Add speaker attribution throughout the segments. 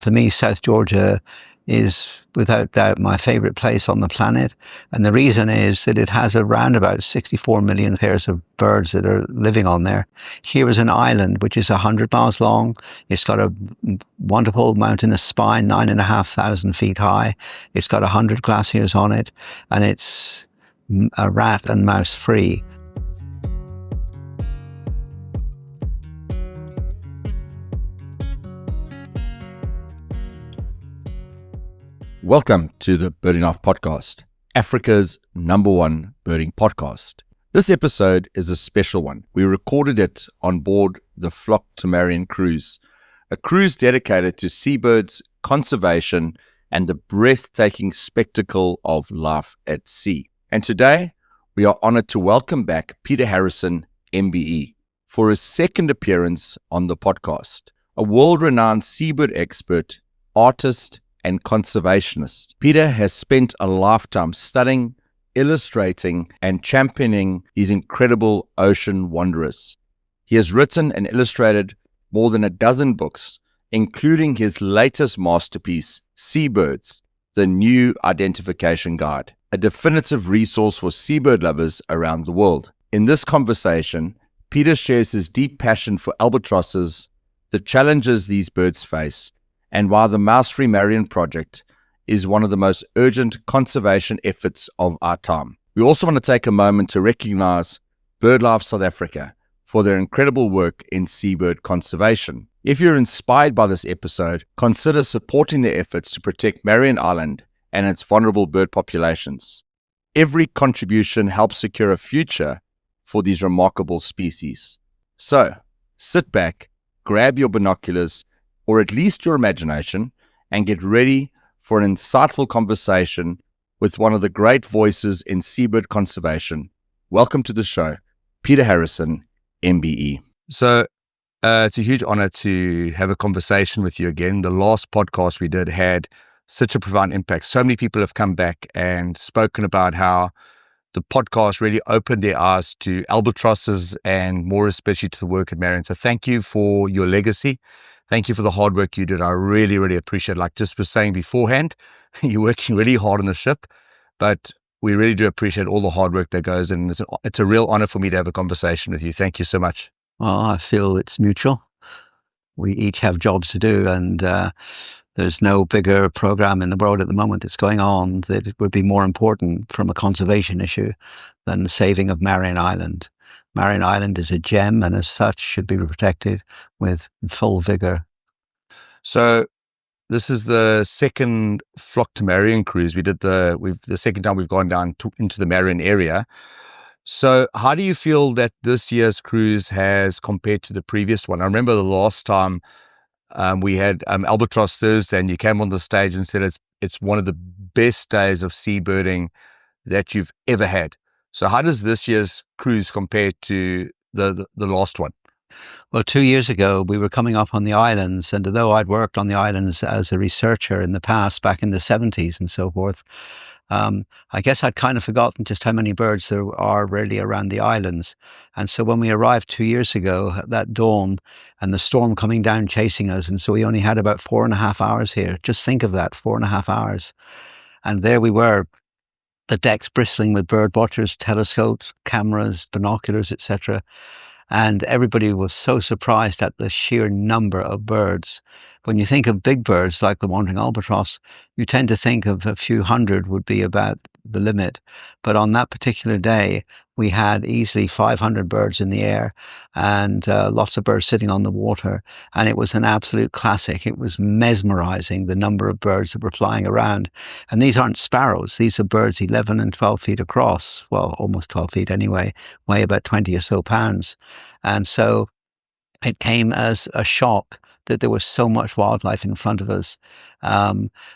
Speaker 1: For me, South Georgia is without doubt my favorite place on the planet. And the reason is that it has around about 64 million pairs of birds that are living on there. Here is an island which is 100 miles long. It's got a wonderful mountainous spine, 9,500 feet high. It's got 100 glaciers on it, and it's a rat and mouse free.
Speaker 2: Welcome to the Birding Life Podcast, Africa's #1 birding podcast. This episode is a special one. We recorded it on board the Flock to Marion cruise, a cruise dedicated to seabirds, conservation, and the breathtaking spectacle of life at sea. And today, we are honored to welcome back Peter Harrison, MBE, for his second appearance on the podcast. A world-renowned seabird expert, artist, and conservationist, Peter has spent a lifetime studying, illustrating, and championing these incredible ocean wanderers. He has written and illustrated more than a dozen books, including his latest masterpiece, Seabirds, the New Identification Guide, a definitive resource for seabird lovers around the world. In this conversation, Peter shares his deep passion for albatrosses, the challenges these birds face, and why the Mouse-Free Marion Project is one of the most urgent conservation efforts of our time. We also want to take a moment to recognize BirdLife South Africa for their incredible work in seabird conservation. If you're inspired by this episode, consider supporting their efforts to protect Marion Island and its vulnerable bird populations. Every contribution helps secure a future for these remarkable species. So, sit back, grab your binoculars, or at least your imagination, and get ready for an insightful conversation with one of the great voices in seabird conservation. Welcome to the show, Peter Harrison, MBE. So it's a huge honor to have a conversation with you again. The last podcast we did had such a profound impact. So many people have come back and spoken about how the podcast really opened their eyes to albatrosses and more especially to the work at Marion. So thank you for your legacy. Thank you for the hard work you did. I really, really appreciate it. Like just was saying beforehand, you're working really hard on the ship, but we really do appreciate all the hard work that goes in. It's a real honor for me to have a conversation with you. Thank you so much.
Speaker 1: Well, I feel it's mutual. We each have jobs to do, and there's no bigger program in the world at the moment that's going on that it would be more important from a conservation issue than the saving of Marion Island. Marion Island is a gem and as such should be protected with full vigor.
Speaker 2: So this is the second Flock to Marion cruise. The second time we've gone down into the Marion area. So how do you feel that this year's cruise has compared to the previous one? I remember the last time we had Albatross Thursday, and you came on the stage and said it's one of the best days of seabirding that you've ever had. So how does this year's cruise compare to the last one?
Speaker 1: Well, 2 years ago, we were coming up on the islands, and although I'd worked on the islands as a researcher in the past, back in the 70s and so forth, I guess I'd kind of forgotten just how many birds there are really around the islands. And so when we arrived 2 years ago at that dawn and the storm coming down chasing us, and so we only had about 4.5 hours here. Just think of that, 4.5 hours. And there we were, the decks bristling with bird watchers, telescopes, cameras, binoculars, etc. And everybody was so surprised at the sheer number of birds. When you think of big birds like the wandering albatross, you tend to think of a few hundred would be about the limit. But on that particular day, we had easily 500 birds in the air and lots of birds sitting on the water. And it was an absolute classic. It was mesmerizing, the number of birds that were flying around. And these aren't sparrows. These are birds 11 and 12 feet across. Well, almost 12 feet anyway, weigh about 20 or so pounds. And so it came as a shock that there was so much wildlife in front of us.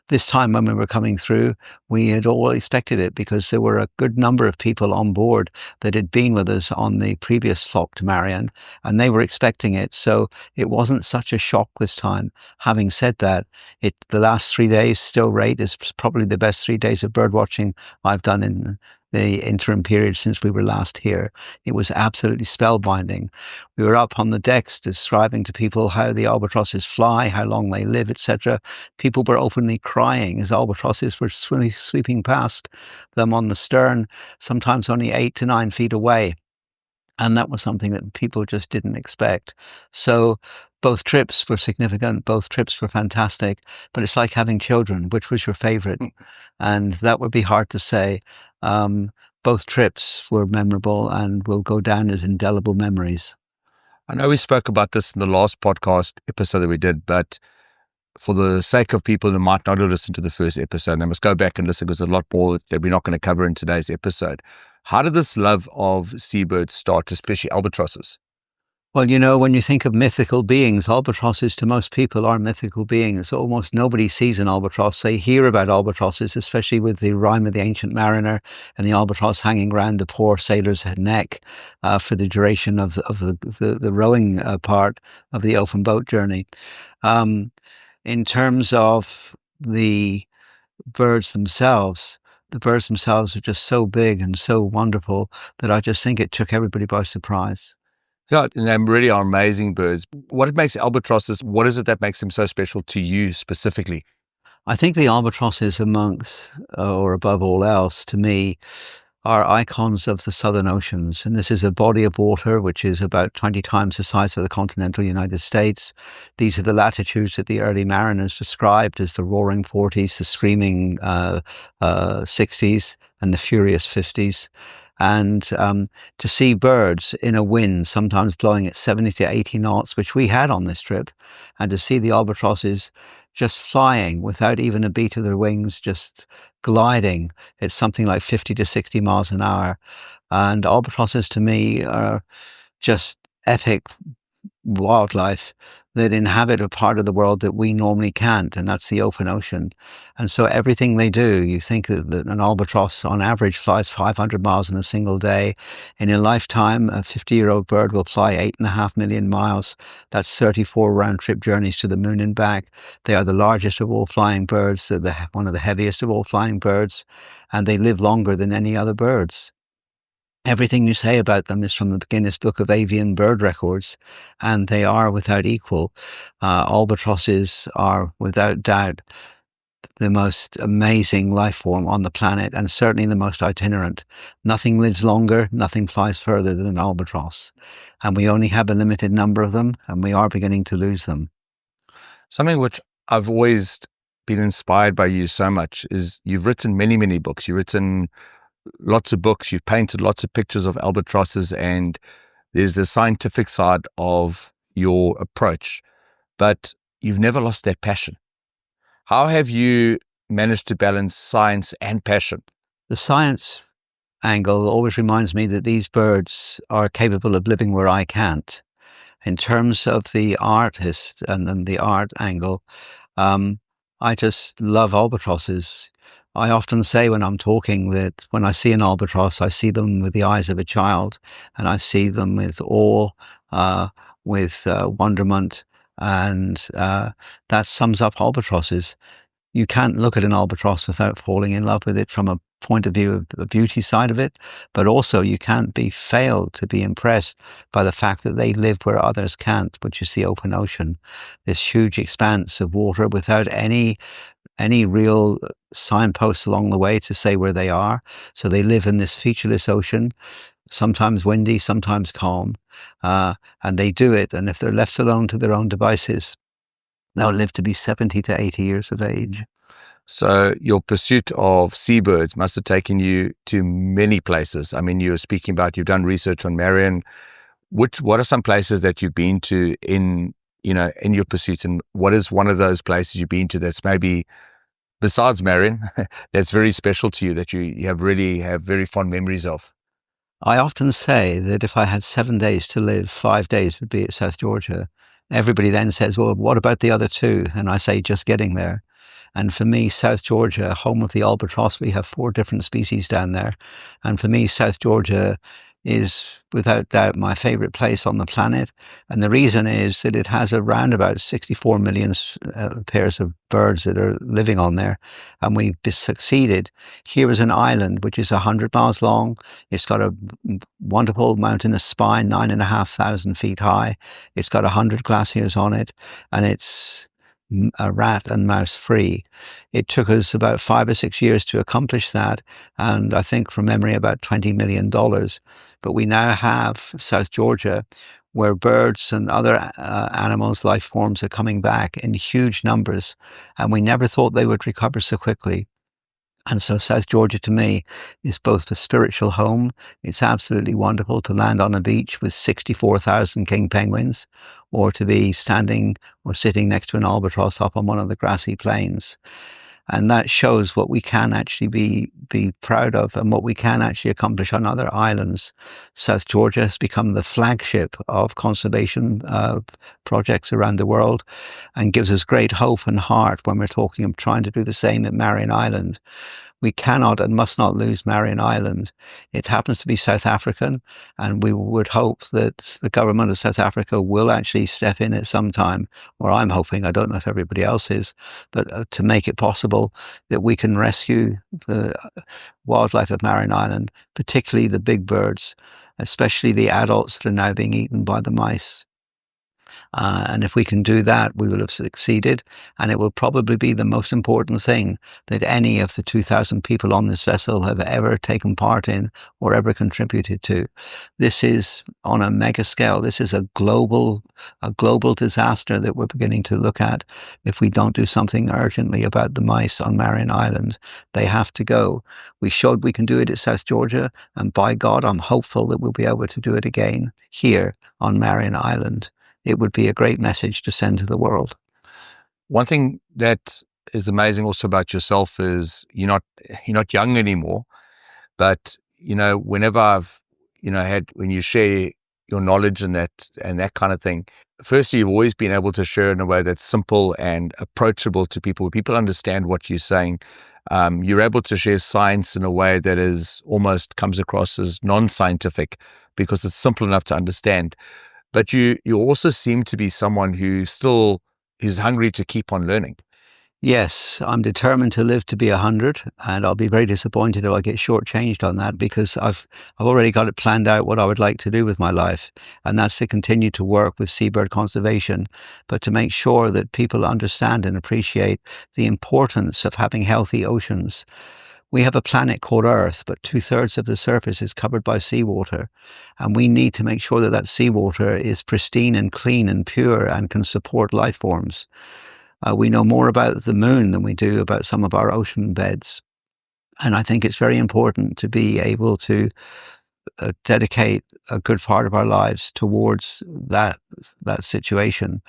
Speaker 1: This time when we were coming through, we had all expected it because there were a good number of people on board that had been with us on the previous Flock to Marion, and they were expecting it. So it wasn't such a shock this time. Having said that, the last 3 days still rate is probably the best 3 days of bird watching I've done in the interim period since we were last here. It was absolutely spellbinding. We were up on the decks describing to people how the albatrosses fly, how long they live, etc. People were openly crying as albatrosses were sweeping past them on the stern, sometimes only 8 to 9 feet away. And that was something that people just didn't expect. So both trips were significant, both trips were fantastic, but it's like having children. Which was your favorite? And that would be hard to say. Both trips were memorable and will go down as indelible memories.
Speaker 2: I know we spoke about this in the last podcast episode that we did, but for the sake of people who might not have listened to the first episode, they must go back and listen because there's a lot more that we're not going to cover in today's episode. How did this love of seabirds start, especially albatrosses?
Speaker 1: Well, you know, when you think of mythical beings, albatrosses to most people are mythical beings. Almost nobody sees an albatross. They hear about albatrosses, especially with the Rime of the Ancient Mariner and the albatross hanging around the poor sailor's neck for the duration of the rowing part of the open boat journey. In terms of the birds themselves, the birds themselves are just so big and so wonderful that I just think it took everybody by surprise.
Speaker 2: Yeah, and they really are amazing birds. What makes albatrosses, what is it that makes them so special to you specifically?
Speaker 1: I think the albatrosses amongst, or above all else, to me, are icons of the Southern Oceans. And this is a body of water which is about 20 times the size of the continental United States. These are the latitudes that the early mariners described as the roaring 40s, the screaming 60s, and the furious 50s. And to see birds in a wind, sometimes blowing at 70 to 80 knots, which we had on this trip, and to see the albatrosses just flying without even a beat of their wings, just gliding at something like 50 to 60 miles an hour. And albatrosses to me are just epic wildlife that inhabit a part of the world that we normally can't, and that's the open ocean. And so everything they do, you think that an albatross on average flies 500 miles in a single day. In a lifetime, a 50-year-old bird will fly 8.5 million miles. That's 34 round-trip journeys to the moon and back. They are the largest of all flying birds, they're one of the heaviest of all flying birds, and they live longer than any other birds. Everything you say about them is from the Guinness Book of Avian Bird Records, and they are without equal. Albatrosses are without doubt the most amazing life form on the planet, and certainly the most itinerant. Nothing lives longer, nothing flies further than an albatross. And we only have a limited number of them, and we are beginning to lose them.
Speaker 2: Something which I've always been inspired by you so much is you've written many, many books. You've written lots of books, you've painted lots of pictures of albatrosses, and there's the scientific side of your approach, but you've never lost that passion. How have you managed to balance science and passion?
Speaker 1: The science angle always reminds me that these birds are capable of living where I can't. In terms of the artist and the art angle, I just love albatrosses. I often say when I'm talking that when I see an albatross, I see them with the eyes of a child, and I see them with awe, with wonderment, and that sums up albatrosses. You can't look at an albatross without falling in love with it from a point of view of the beauty side of it, but also you can't be failed to be impressed by the fact that they live where others can't, which is the open ocean, this huge expanse of water without any real signposts along the way to say where they are. So they live in this featureless ocean, sometimes windy, sometimes calm, and they do it. And if they're left alone to their own devices, they'll live to be 70 to 80 years of age.
Speaker 2: So your pursuit of seabirds must have taken you to many places. I mean, you were speaking about, you've done research on Marion. What are some places that you've been to in your pursuits, and what is one of those places you've been to that's maybe, besides Marion, that's very special to you, that you have very fond memories of?
Speaker 1: I often say that if I had 7 days to live, 5 days would be at South Georgia. Everybody then says, well, what about the other 2? And I say, just getting there. And for me, South Georgia, home of the albatross, we have 4 different species down there. And for me, South Georgia is without doubt my favorite place on the planet. And the reason is that it has around about 64 million pairs of birds that are living on there. And we've succeeded. Here is an island which is 100 miles long. It's got a wonderful mountainous spine, 9,500 feet high. It's got 100 glaciers on it, and it's a rat and mouse free. It took us about 5 or 6 years to accomplish that, and I think from memory about $20 million. But we now have South Georgia, where birds and other animals, life forms, are coming back in huge numbers, and we never thought they would recover so quickly. And so South Georgia to me is both a spiritual home. It's absolutely wonderful to land on a beach with 64,000 king penguins, or to be standing or sitting next to an albatross up on one of the grassy plains. And that shows what we can actually be proud of and what we can actually accomplish on other islands. South Georgia has become the flagship of conservation projects around the world, and gives us great hope and heart when we're talking of trying to do the same at Marion Island. We cannot and must not lose Marion Island. It happens to be South African, and we would hope that the government of South Africa will actually step in at some time, or I'm hoping, I don't know if everybody else is, but to make it possible that we can rescue the wildlife of Marion Island, particularly the big birds, especially the adults that are now being eaten by the mice. And if we can do that, we will have succeeded. And it will probably be the most important thing that any of the 2,000 people on this vessel have ever taken part in or ever contributed to. This is on a mega scale. This is a global disaster that we're beginning to look at. If we don't do something urgently about the mice on Marion Island, they have to go. We showed we can do it at South Georgia, and by God, I'm hopeful that we'll be able to do it again here on Marion Island. It would be a great message to send to the world.
Speaker 2: One thing that is amazing also about yourself is you're not young anymore, but whenever I've had, when you share your knowledge and that kind of thing, firstly, you've always been able to share in a way that's simple and approachable to people. People understand what you're saying. You're able to share science in a way that is almost comes across as non-scientific because it's simple enough to understand. But you also seem to be someone who still is hungry to keep on learning.
Speaker 1: Yes, I'm determined to live to be 100, and I'll be very disappointed if I get shortchanged on that, because I've already got it planned out what I would like to do with my life, and that's to continue to work with seabird conservation, but to make sure that people understand and appreciate the importance of having healthy oceans. We have a planet called Earth, but 2/3 of the surface is covered by seawater. And we need to make sure that that seawater is pristine and clean and pure and can support life forms. We know more about the moon than we do about some of our ocean beds. And I think it's very important to be able to dedicate a good part of our lives towards that situation.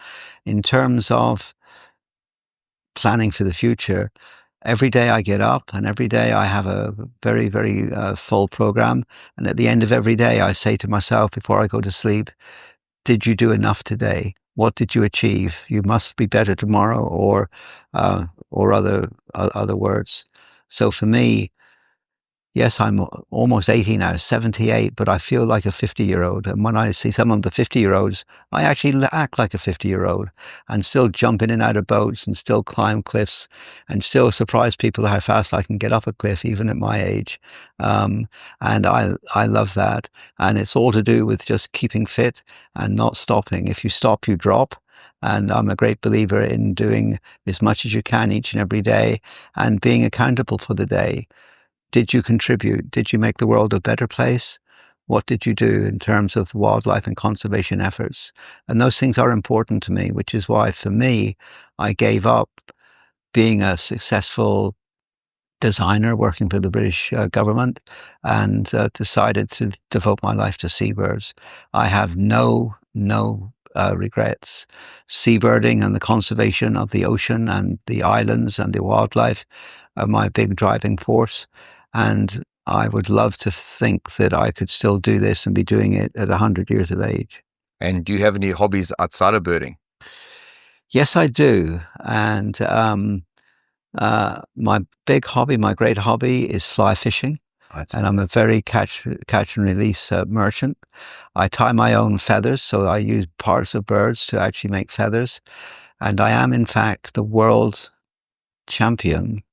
Speaker 1: In terms of planning for the future, every day I get up and every day I have a very, very full program. And at the end of every day, I say to myself before I go to sleep, did you do enough today? What did you achieve? You must be better tomorrow, or other words. So for me, yes, I'm almost 80 now, 78, but I feel like a 50-year-old. And when I see some of the 50-year-olds, I actually act like a 50-year-old and still jump in and out of boats and still climb cliffs and still surprise people how fast I can get up a cliff, even at my age. And I love that. And it's all to do with just keeping fit and not stopping. If you stop, you drop. And I'm a great believer in doing as much as you can each and every day and being accountable for the day. Did you contribute? Did you make the world a better place? What did you do in terms of the wildlife and conservation efforts? And those things are important to me, which is why, for me, I gave up being a successful designer working for the British government and decided to devote my life to seabirds. I have no regrets. Seabirding and the conservation of the ocean and the islands and the wildlife are my big driving force. And I would love to think that I could still do this and be doing it at 100 years of age.
Speaker 2: And do you have any hobbies outside of birding?
Speaker 1: Yes, I do. And my big hobby, my great hobby is fly fishing. And I'm a very catch and release merchant. I tie my own feathers, so I use parts of birds to actually make feathers. And I am, in fact, the world champion,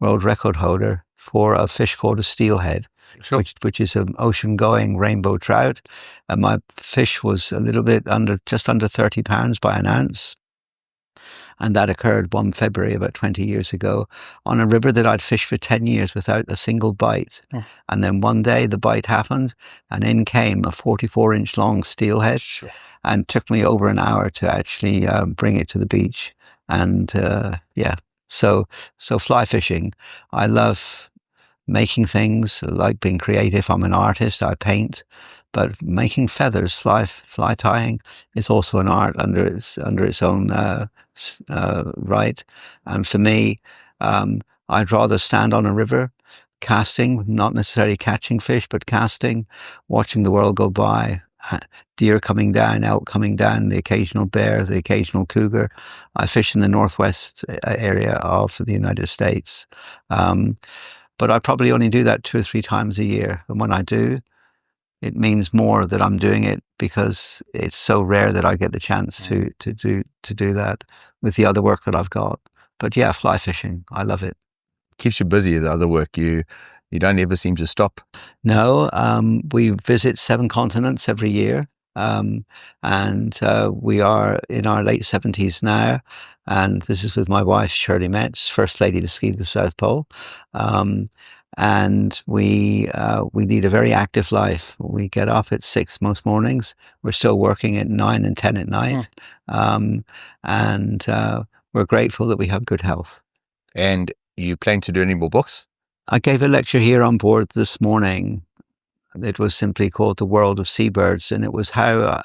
Speaker 1: world record holder for a fish called a steelhead,
Speaker 2: Sure.
Speaker 1: which is an ocean-going rainbow trout. And my fish was a little bit just under 30 pounds by an ounce. And that occurred one February about 20 years ago on a river that I'd fished for 10 years without a single bite.
Speaker 2: Oh.
Speaker 1: And then one day the bite happened, and in came a 44-inch long steelhead.
Speaker 2: Sure.
Speaker 1: And took me over an hour to actually bring it to the beach. And so fly fishing. I love making things, I like being creative. I'm an artist, I paint, but making feathers, fly tying is also an art under its own right. And for me, I'd rather stand on a river casting, not necessarily catching fish, but casting, watching the world go by. Deer coming down, elk coming down, the occasional bear, the occasional cougar. I fish in the northwest area of the United States. But I probably only do that 2 or 3 times a year. And when I do, it means more that I'm doing it because it's so rare that I get the chance to do that with the other work that I've got. But yeah, fly fishing, I love it.
Speaker 2: Keeps you busy, the other work. You don't ever seem to stop.
Speaker 1: No, we visit 7 continents every year. And we are in our late 70s now. And this is with my wife, Shirley Metz, first lady to ski to the South Pole. And we lead a very active life. We get up at 6 most mornings. We're still working at 9 and 10 at night. And we're grateful that we have good health.
Speaker 2: And you plan to do any more books?
Speaker 1: I gave a lecture here on board this morning. It was simply called The World of Seabirds, and it was how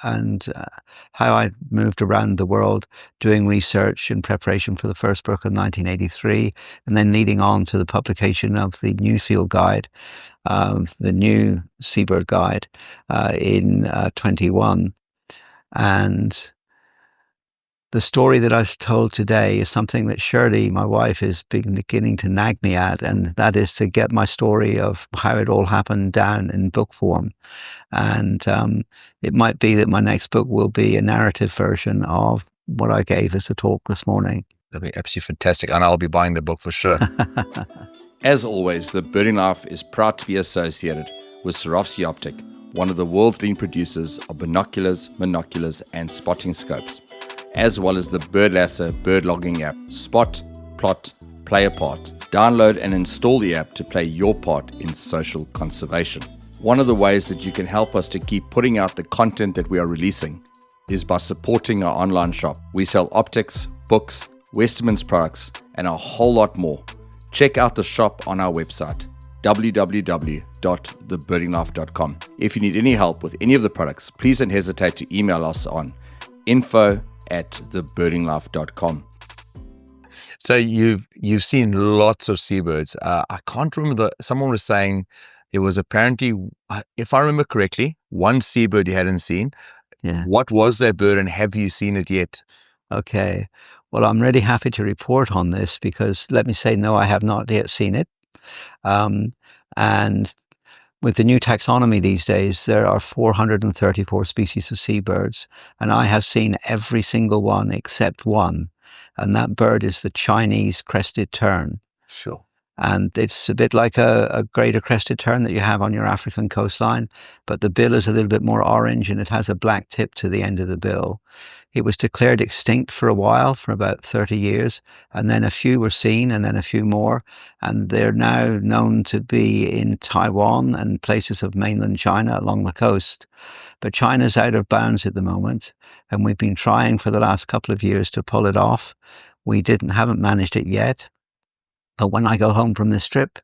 Speaker 1: I moved around the world doing research in preparation for the first book in 1983, and then leading on to the publication of the New Field Guide, the new Seabird Guide, in 21. And the story that I've told today is something that Shirley, my wife, is beginning to nag me at, and that is to get my story of how it all happened down in book form. And it might be that my next book will be a narrative version of what I gave as a talk this morning.
Speaker 2: That'll be absolutely fantastic, and I'll be buying the book for sure. As always, the Birding Life is proud to be associated with Swarovski Optic, one of the world's leading producers of binoculars, monoculars, and spotting scopes, as well as the Birdlasser bird logging app. Spot, plot, play a part. Download and install the app to play your part in social conservation. One of the ways that you can help us to keep putting out the content that we are releasing is by supporting our online shop. We sell optics, books, Westerman's products, and a whole lot more. Check out the shop on our website, www.thebirdinglife.com. If you need any help with any of the products, please don't hesitate to email us on info@thebirdinglife.com. So you've seen lots of seabirds. I can't remember. Someone was saying it was apparently, if I remember correctly, one seabird you hadn't seen.
Speaker 1: Yeah.
Speaker 2: What was that bird, and have you seen it yet?
Speaker 1: Okay. Well, I'm really happy to report on this because let me say, no, I have not yet seen it. And with the new taxonomy these days, there are 434 species of seabirds, and I have seen every single one except one, and that bird is the Chinese crested tern.
Speaker 2: Sure.
Speaker 1: And it's a bit like a greater crested tern that you have on your African coastline, but the bill is a little bit more orange and it has a black tip to the end of the bill. It was declared extinct for a while, for about 30 years, and then a few were seen and then a few more, and they're now known to be in Taiwan and places of mainland China along the coast. But China's out of bounds at the moment, and we've been trying for the last couple of years to pull it off. We haven't managed it yet. But when I go home from this trip,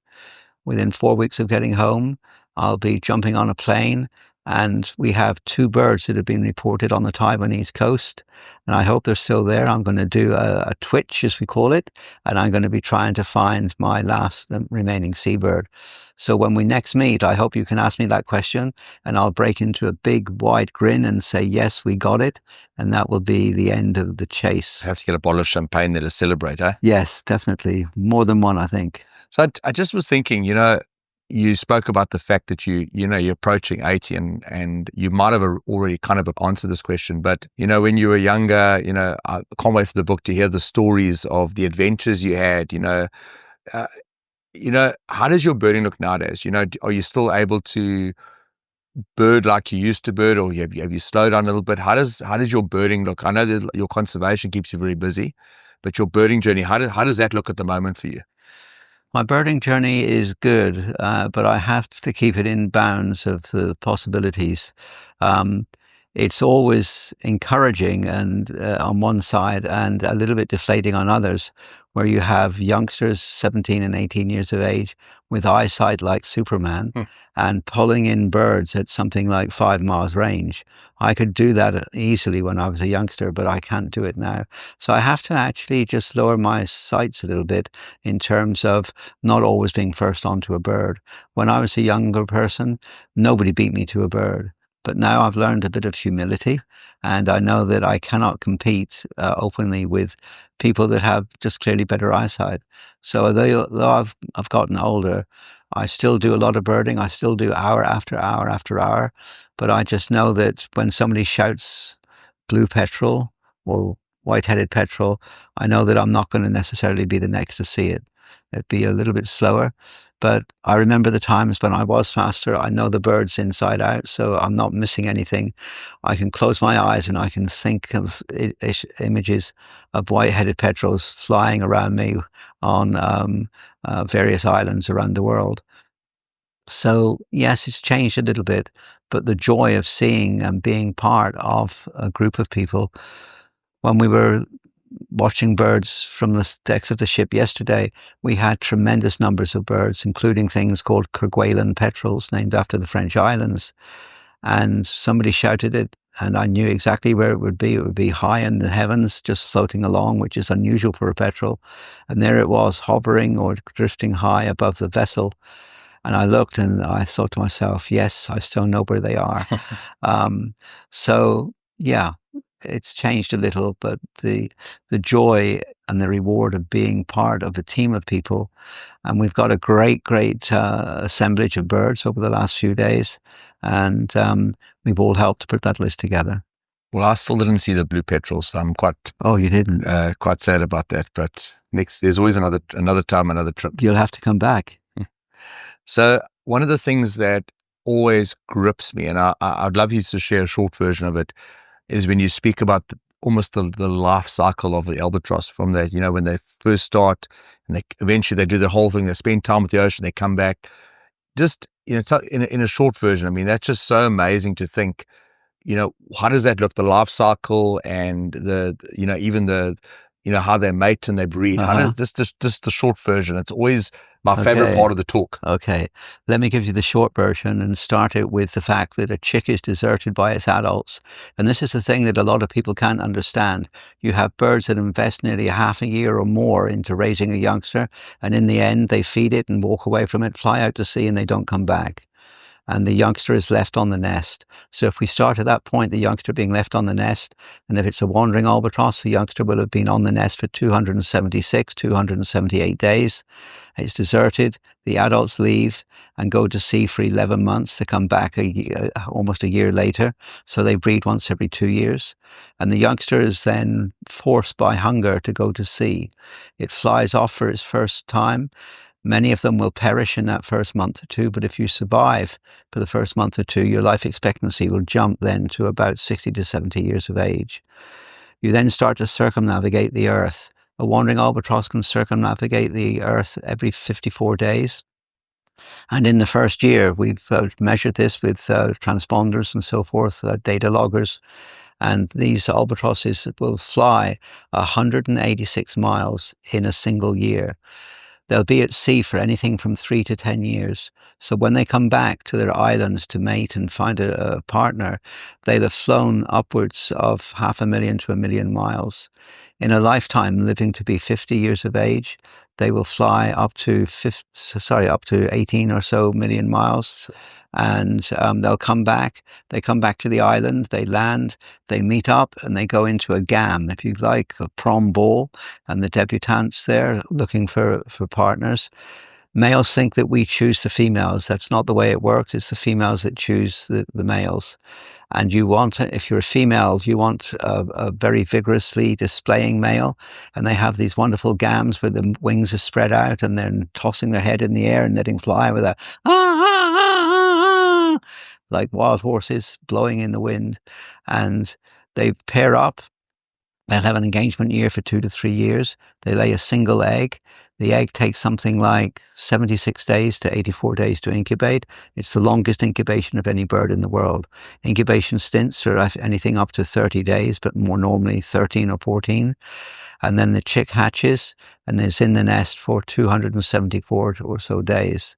Speaker 1: within 4 weeks of getting home, I'll be jumping on a plane, and we have 2 birds that have been reported on the Taiwanese coast, and I hope they're still there. I'm going to do a twitch, as we call it, and I'm going to be trying to find my last remaining seabird. So when we next meet, I hope you can ask me that question, and I'll break into a big wide grin and say, yes, we got it, and that will be the end of the chase.
Speaker 2: Have to get a bottle of champagne there to celebrate, eh?
Speaker 1: Yes, definitely. More than one, I think.
Speaker 2: So I just was thinking, you spoke about the fact that you're approaching 80, and you might have already kind of answered this question, but when you were younger, I can't wait for the book to hear the stories of the adventures you had. Uh, how does your birding look nowadays? Are you still able to bird like you used to bird, or have you slowed down a little bit? How does your birding look? I know that your conservation keeps you very busy, but your birding journey, how does that look at the moment for you?
Speaker 1: My birding journey is good, but I have to keep it in bounds of the possibilities. Um, it's always encouraging and on one side, and a little bit deflating on others, where you have youngsters 17 and 18 years of age with eyesight like Superman
Speaker 2: Hmm.
Speaker 1: and pulling in birds at something like 5 miles range. I could do that easily when I was a youngster, but I can't do it now. So I have to actually just lower my sights a little bit in terms of not always being first onto a bird. When I was a younger person, nobody beat me to a bird. But now I've learned a bit of humility, and I know that I cannot compete openly with people that have just clearly better eyesight. So although I've gotten older, I still do a lot of birding. I still do hour after hour after hour. But I just know that when somebody shouts blue petrel or white-headed petrel, I know that I'm not going to necessarily be the next to see it. It'd be a little bit slower. But I remember the times when I was faster. I know the birds inside out, so I'm not missing anything. I can close my eyes and I can think of images of white-headed petrels flying around me on various islands around the world. So yes, it's changed a little bit, but the joy of seeing and being part of a group of people. When we were watching birds from the decks of the ship yesterday, we had tremendous numbers of birds, including things called Kerguelen petrels, named after the French islands. And somebody shouted it, and I knew exactly where it would be. It would be high in the heavens, just floating along, which is unusual for a petrel. And there it was, hovering or drifting high above the vessel. And I looked and I thought to myself, yes, I still know where they are. um, so, yeah, it's changed a little, but the joy and the reward of being part of a team of people. And we've got a great assemblage of birds over the last few days. And we've all helped to put that list together.
Speaker 2: Well, I still didn't see the blue petrels, so I'm quite
Speaker 1: Oh, you didn't?
Speaker 2: quite sad about that. But there's always another time, another trip.
Speaker 1: You'll have to come back.
Speaker 2: So one of the things that always grips me, and I'd love you to share a short version of it, is when you speak about almost the life cycle of the albatross, from that, when they first start and eventually they do the whole thing, they spend time with the ocean, they come back. Just, in a short version, I mean, that's just so amazing to think, how does that look, the life cycle, and even how they mate and they breed. How does just the short version? It's always my favorite part of the talk.
Speaker 1: Okay, let me give you the short version and start it with the fact that a chick is deserted by its adults. And this is the thing that a lot of people can't understand. You have birds that invest nearly half a year or more into raising a youngster, and in the end they feed it and walk away from it, fly out to sea, and they don't come back. And the youngster is left on the nest. So if we start at that point, the youngster being left on the nest, and if it's a wandering albatross, the youngster will have been on the nest for 276, 278 days. It's deserted. The adults leave and go to sea for 11 months to come back almost a year later. So they breed once every 2 years. And the youngster is then forced by hunger to go to sea. It flies off for its first time. Many of them will perish in that first month or two, but if you survive for the first month or two, your life expectancy will jump then to about 60 to 70 years of age. You then start to circumnavigate the Earth. A wandering albatross can circumnavigate the Earth every 54 days. And in the first year, we've measured this with transponders and so forth, data loggers, and these albatrosses will fly 186 miles in a single year. They'll be at sea for anything from 3 to 10 years. So when they come back to their islands to mate and find a partner, they'll have flown upwards of 500,000 to 1,000,000 miles. In a lifetime, living to be 50 years of age, they will fly up to 18 or so million miles. And they'll come back. They come back to the island, they land, they meet up, and they go into a gam, if you like, a prom ball, and the debutantes there looking for partners. Males think that we choose the females. That's not the way it works. It's the females that choose the males. And you want, if you're a female, you want a very vigorously displaying male. And they have these wonderful gams where the wings are spread out and then tossing their head in the air and letting fly with a like wild horses blowing in the wind. And they pair up. They'll have an engagement year for 2 to 3 years. They lay a single egg. The egg takes something like 76 days to 84 days to incubate. It's the longest incubation of any bird in the world. Incubation stints are anything up to 30 days, but more normally 13 or 14. And then the chick hatches and is in the nest for 274 or so days.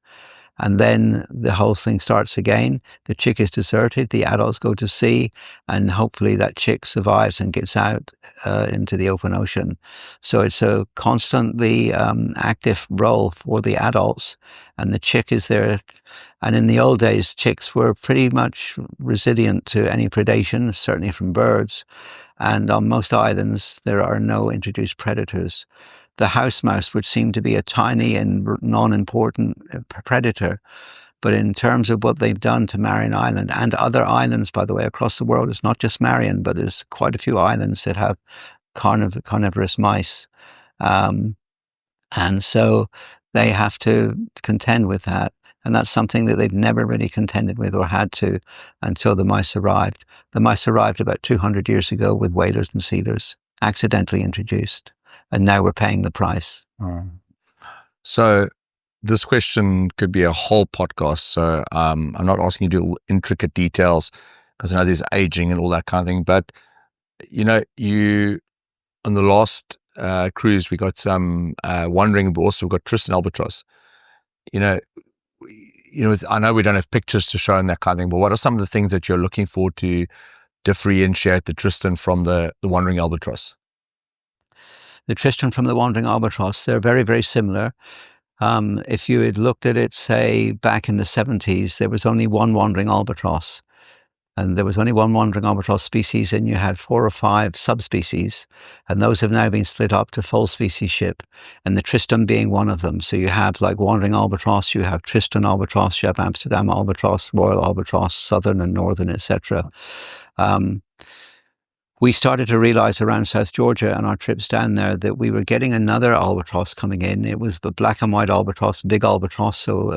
Speaker 1: And then the whole thing starts again. The chick is deserted. The adults go to sea, and hopefully that chick survives and gets out into the open ocean. So it's a constantly active role for the adults, and the chick is there. And in the old days, chicks were pretty much resilient to any predation, certainly from birds. And on most islands, there are no introduced predators. The house mouse would seem to be a tiny and non-important predator. But in terms of what they've done to Marion Island and other islands, by the way, across the world, it's not just Marion, but there's quite a few islands that have carnivorous mice. And so they have to contend with that. And that's something that they've never really contended with or had to until the mice arrived. The mice arrived about 200 years ago with whalers and sealers, accidentally introduced. And now we're paying the price.
Speaker 2: So this question could be a whole podcast. So I'm not asking you to do intricate details because I know there's aging and all that kind of thing. But, you on the last cruise, we got some wandering, but also we've got Tristan albatross. I know we don't have pictures to show and that kind of thing, but what are some of the things that you're looking for to differentiate the Tristan from the wandering albatross?
Speaker 1: The Tristan from the wandering albatross, they're very, very similar. If you had looked at it, say, back in the 70s, there was only one wandering albatross. And there was only one wandering albatross species, and you had 4 or 5 subspecies. And those have now been split up to full speciesship, and the Tristan being one of them. So you have like wandering albatross, you have Tristan albatross, you have Amsterdam albatross, Royal albatross, southern and northern, etc. We started to realize around South Georgia and our trips down there that we were getting another albatross coming in. It was the black and white albatross, big albatross, so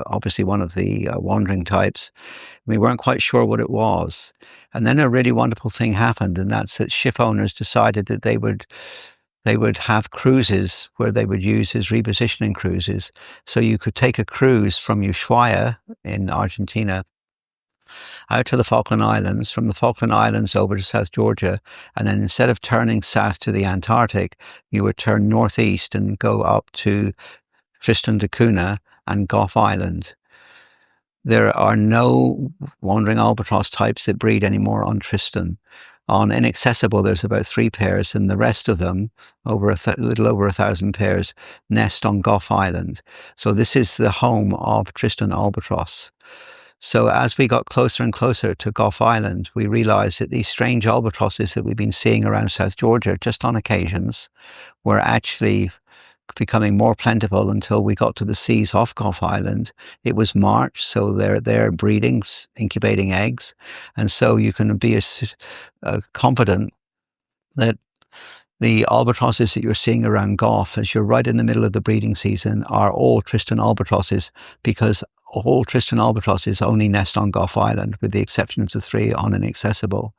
Speaker 1: obviously one of the wandering types. We weren't quite sure what it was. And then a really wonderful thing happened, and that's that ship owners decided that they would have cruises where they would use as repositioning cruises. So you could take a cruise from Ushuaia in Argentina out to the Falkland Islands, from the Falkland Islands over to South Georgia, and then instead of turning south to the Antarctic, you would turn northeast and go up to Tristan da Cunha and Gough Island. There are no wandering albatross types that breed anymore on Tristan. On Inaccessible, there's about 3 pairs, and the rest of them, over a little over 1,000 pairs, nest on Gough Island. So this is the home of Tristan albatross. So as we got closer and closer to Gough Island, we realized that these strange albatrosses that we've been seeing around South Georgia, just on occasions, were actually becoming more plentiful until we got to the seas off Gough Island. It was March, so they're breeding, incubating eggs. And so you can be confident that the albatrosses that you're seeing around Gough, as you're right in the middle of the breeding season, are all Tristan albatrosses, because all Tristan albatrosses only nest on Gough Island, with the exception of the 3 on Inaccessible.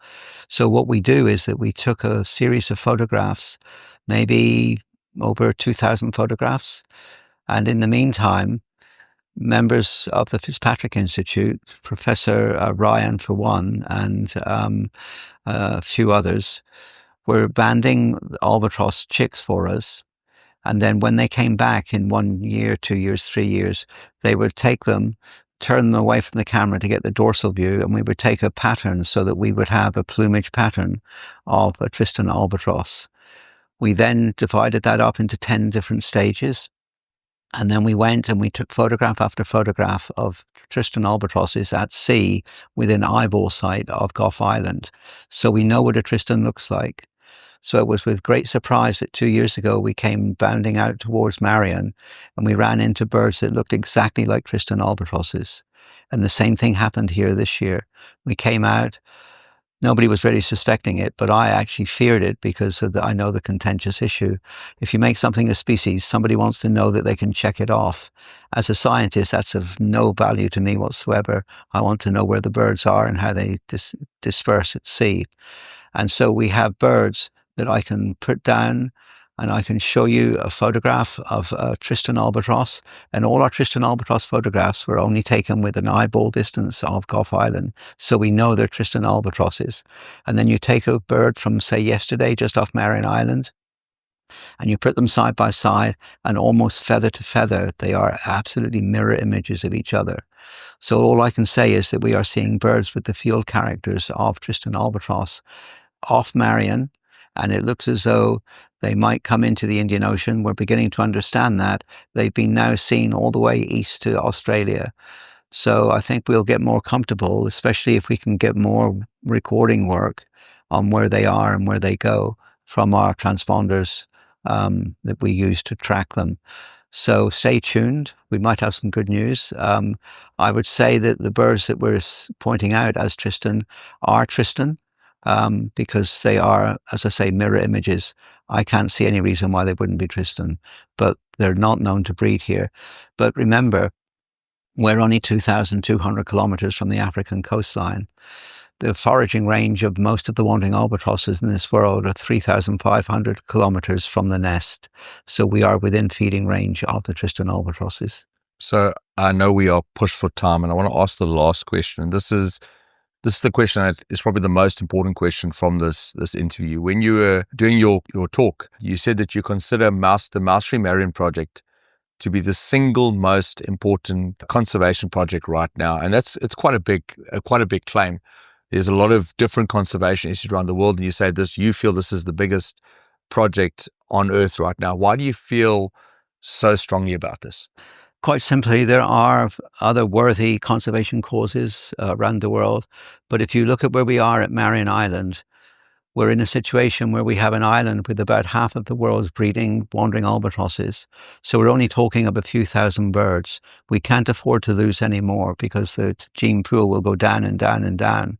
Speaker 1: So what we do is that we took a series of photographs, maybe over 2,000 photographs. And in the meantime, members of the Fitzpatrick Institute, Professor Ryan for one, and a few others, were banding albatross chicks for us. And then when they came back in 1 year, 2 years, 3 years, they would take them, turn them away from the camera to get the dorsal view, and we would take a pattern so that we would have a plumage pattern of a Tristan albatross. We then divided that up into 10 different stages. And then we went and we took photograph after photograph of Tristan albatrosses at sea within eyeball sight of Gough Island. So we know what a Tristan looks like. So it was with great surprise that 2 years ago we came bounding out towards Marion, and we ran into birds that looked exactly like Tristan albatrosses. And the same thing happened here this year. We came out. Nobody was really suspecting it, but I actually feared it because I know the contentious issue. If you make something a species, somebody wants to know that they can check it off. As a scientist, that's of no value to me whatsoever. I want to know where the birds are and how they disperse at sea. And so we have birds that I can put down, and I can show you a photograph of Tristan albatross. And all our Tristan albatross photographs were only taken with an eyeball distance of Gough Island. So we know they're Tristan albatrosses. And then you take a bird from, say, yesterday, just off Marion Island, and you put them side by side, and almost feather to feather, they are absolutely mirror images of each other. So all I can say is that we are seeing birds with the field characters of Tristan albatross off Marion, and it looks as though they might come into the Indian Ocean. We're beginning to understand that. They've been now seen all the way east to Australia. So I think we'll get more comfortable, especially if we can get more recording work on where they are and where they go from our transponders that we use to track them. So stay tuned. We might have some good news. I would say that the birds that we're pointing out as Tristan are Tristan, because they are, as I say, mirror images. I can't see any reason why they wouldn't be Tristan, but they're not known to breed here. But remember, we're only 2,200 kilometers from the African coastline. The foraging range of most of the wandering albatrosses in this world are 3,500 kilometers from the nest. So we are within feeding range of the Tristan albatrosses.
Speaker 2: So I know we are pushed for time, and I want to ask the last question. This is the question that is probably the most important question from this interview. When you were doing your talk, you said that you consider the Mouse-Free Marion Project to be the single most important conservation project right now, and it's quite a big claim. There's a lot of different conservation issues around the world, and you feel this is the biggest project on Earth right now. Why do you feel so strongly about this?
Speaker 1: Quite simply, there are other worthy conservation causes around the world. But if you look at where we are at Marion Island, we're in a situation where we have an island with about half of the world's breeding wandering albatrosses. So we're only talking of a few thousand birds. We can't afford to lose any more because the gene pool will go down and down and down.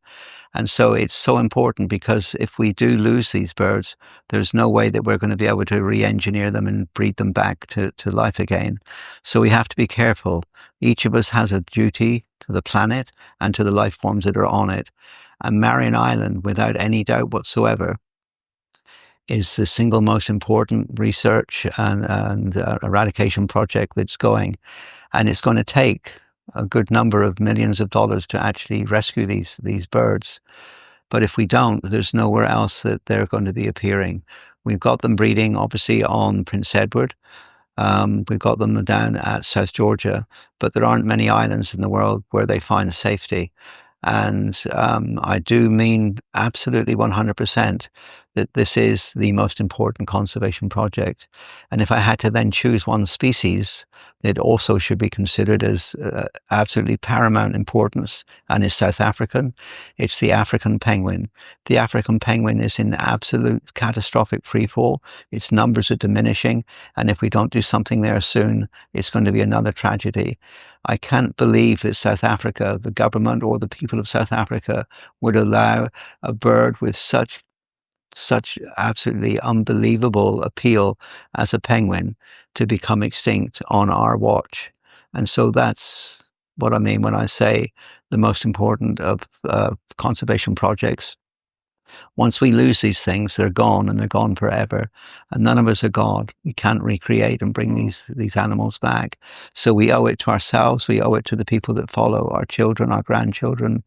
Speaker 1: And so it's so important, because if we do lose these birds, there's no way that we're going to be able to re-engineer them and breed them back to life again. So we have to be careful. Each of us has a duty to the planet and to the life forms that are on it. And Marion Island, without any doubt whatsoever, is the single most important research and eradication project that's going. And it's going to take a good number of millions of dollars to actually rescue these birds. But if we don't, there's nowhere else that they're going to be appearing. We've got them breeding, obviously, on Prince Edward. We've got them down at South Georgia, but there aren't many islands in the world where they find safety. And I do mean absolutely 100% that this is the most important conservation project. And if I had to then choose one species that also should be considered as absolutely paramount importance and is South African, it's the African penguin. The African penguin is in absolute catastrophic freefall. Its numbers are diminishing. And if we don't do something there soon, it's going to be another tragedy. I can't believe that South Africa, the government or the people of South Africa, would allow a bird with such absolutely unbelievable appeal as a penguin to become extinct on our watch. And so that's what I mean when I say the most important of conservation projects. Once we lose these things, they're gone, and they're gone forever. And none of us are God. We can't recreate and bring these animals back. So we owe it to ourselves. We owe it to the people that follow, our children, our grandchildren,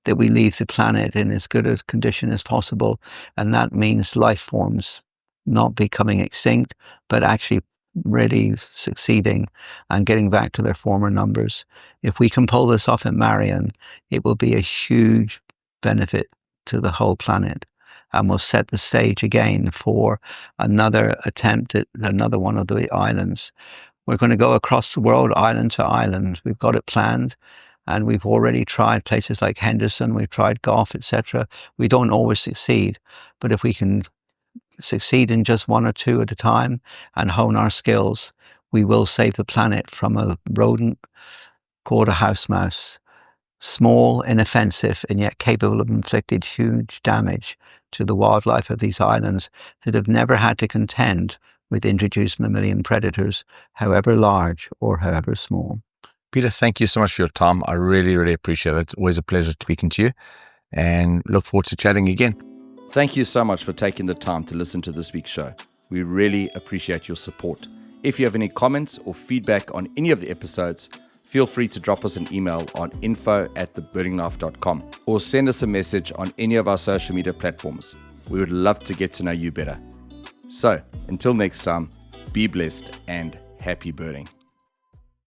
Speaker 1: that we leave the planet in as good a condition as possible. And that means life forms not becoming extinct, but actually really succeeding and getting back to their former numbers. If we can pull this off at Marion, it will be a huge benefit to the whole planet, and will set the stage again for another attempt at another one of the islands. We're going to go across the world, island to island. We've got it planned, and we've already tried places like Henderson, we've tried Gough, etc. We don't always succeed, but if we can succeed in just one or two at a time and hone our skills, we will save the planet from a rodent called a house mouse, small, inoffensive, and yet capable of inflicting huge damage to the wildlife of these islands that have never had to contend with introduced mammalian predators, however large or however small.
Speaker 2: Peter, thank you so much for your time. I really, really appreciate it. It's always a pleasure speaking to you, and look forward to chatting again. Thank you so much for taking the time to listen to this week's show. We really appreciate your support. If you have any comments or feedback on any of the episodes, feel free to drop us an email on info@thebirdinglife.com or send us a message on any of our social media platforms. We would love to get to know you better. So, until next time, be blessed and happy birding.